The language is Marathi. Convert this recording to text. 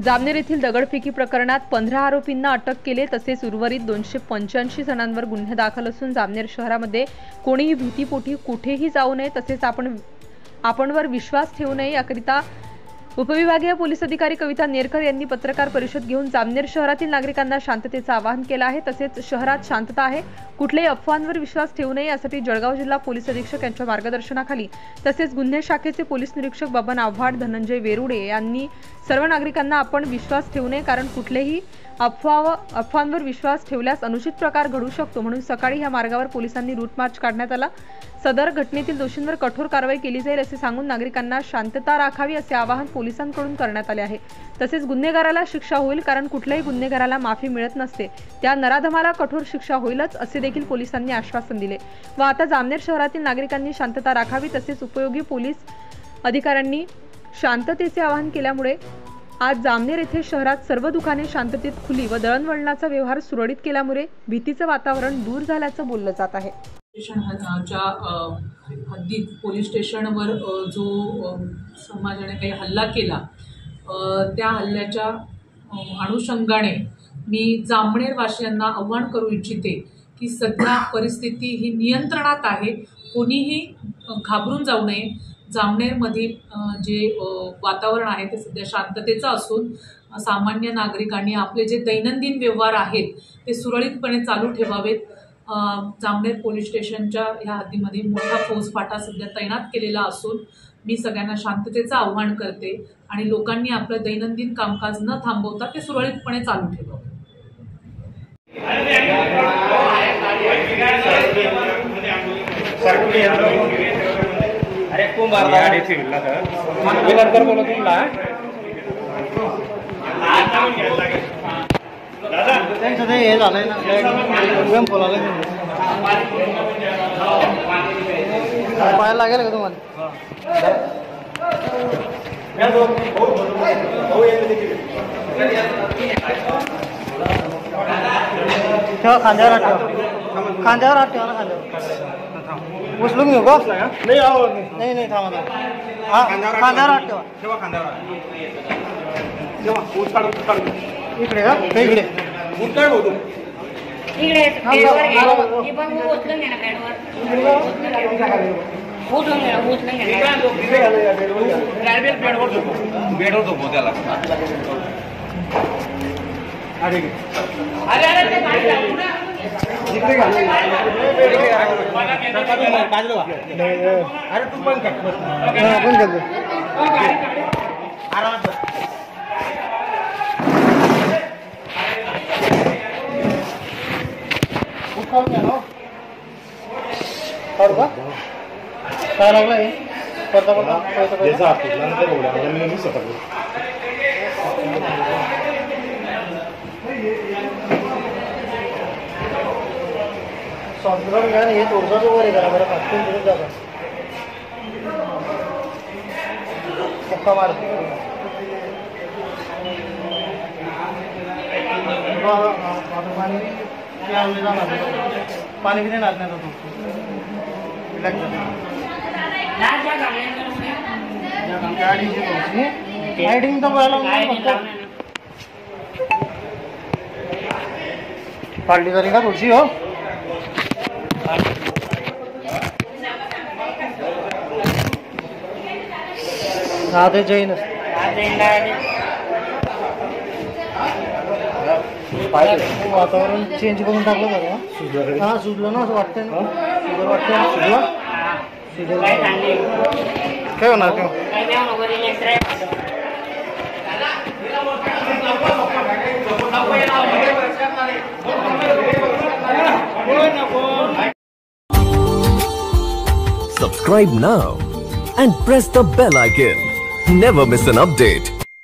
जामनेर येथील दगडफेकी प्रकरणात 15 आरोपींना अटक केले, तसेच उर्वरित 285 जणांवर गुन्हे दाखल असून जामनेर शहरामध्ये कोणीही भीतीपोटी कुठेही जाऊ नये, तसेच आपणवर विश्वास ठेवू नये याकरिता उपविभागीय पोलीस अधिकारी कविता नेरकर यांनी पत्रकार परिषद घेऊन जामनेर शहरातील नागरिकांना शांततेचे आवाहन केले आहे। तसेच शहरात शांतता आहे, कुठल्याही अफवांवर विश्वास ठेवू नये यासाठी जळगाव जिल्हा पोलीस अधीक्षक यांच्या मार्गदर्शनाखाली तसेच गुन्हे शाखेचे पोलीस निरीक्षक बबन आव्हाड, धनंजय वेरुडे यांनी सर्व नागरिकांना आपण विश्वास ठेवू नये, कारण कुठलेही अफवांवर विश्वास ठेवल्यास अनुचित प्रकार घडू शकतो, म्हणून सकाळी ह्या मार्गावर पोलिसांनी रूट मार्च काढण्यात आला। सदर घटनेतील दोषींवर कठोर कारवाई केली जाईल असे सांगून नागरिकांना शांतता राखावी असे आवाहन पोलिसांकडून करण्यात आले आहे। तसेच गुन्हेगाराला शिक्षा होईल, कारण कुठल्याही गुन्हेगाराला माफी मिळत नसते, त्या नराधमाला कठोर शिक्षा होईलच असे देखील पोलिसांनी आश्वासन दिले। व आता जामनेर शहरातील नागरिकांनी शांतता राखावी, तसेच उपयोगी पोलीस अधिकाऱ्यांनी शांततेचे आवाहन केल्यामुळे आज जामनेर येथे शहरात सर्व दुकाने शांततेत खुली व दळणवळणाचा व्यवहार सुरळीत केल्यामुळे भीतीचे वातावरण दूर झाल्याचं बोललं जात आहे। हद्दीत पोलीस स्टेशनवर जो समाजाने काही हल्ला केला, त्या हल्ल्याच्या अनुषंगाने मी जामनेर वासियांना आव्हान करू इच्छिते की सध्या परिस्थिती ही नियंत्रणात आहे, कोणीही घाबरून जाऊ नये। जामनेरमधील जे वातावरण आहे ते सध्या शांततेचं असून सामान्य नागरिकांनी आपले जे दैनंदिन व्यवहार आहेत ते सुरळीतपणे चालू ठेवावेत। जामनेर पोलीस स्टेशनच्या या हद्दीमध्ये मोठा फौजफाटा सध्या तैनात केलेला असून मी सगळ्यांना शांततेचं आव्हान करते आणि लोकांनी आपलं दैनंदिन कामकाज न थांबवता ते सुरळीतपणे चालू ठेवावे। अरे कोण गाडी फिरला तर नंतर बोलत तुला दादा त्यांचं ते हे झालंय ना एकदम बोलायला पाहायला लागेल का तुम्हाला ठेवा खांद्यावर ठेवा खांद्यावर हात ठेवा ना खांद्यावर उचलून घेऊ का नाही नाही थांबा हा खांद्यावर हात ठेवा ठेवा खांद्यावर इकडे का इकडे उठकाळ होतो इकडे हे पण उचलून घे ना बेडवर उचलून घे बेडवर झोपव त्याला अरे अरे अरे ते गाडी लागू ना इकडे घाल अरे तू पण कर आपण कर आरामात उठाव घ्या ना और का काय लागलाय पडता जैसा आपला नंतर बोला मी नाही सकत संतुलन घ्या हे थोडंसं वगैरे करा बरं पाठवून दिलं जातं पक्का मार पाणी किती नाचण्यात होतो लाइटिंग तो पार्टी करेगा थोड़ी हो आधे जैन वातावरण चेंज करून टाकलं बरं हा सुजलं ना असं वाटतंय ना शुगर वाटतंय सुजलं काय होणार Subscribe now and press the bell icon. Never miss an update.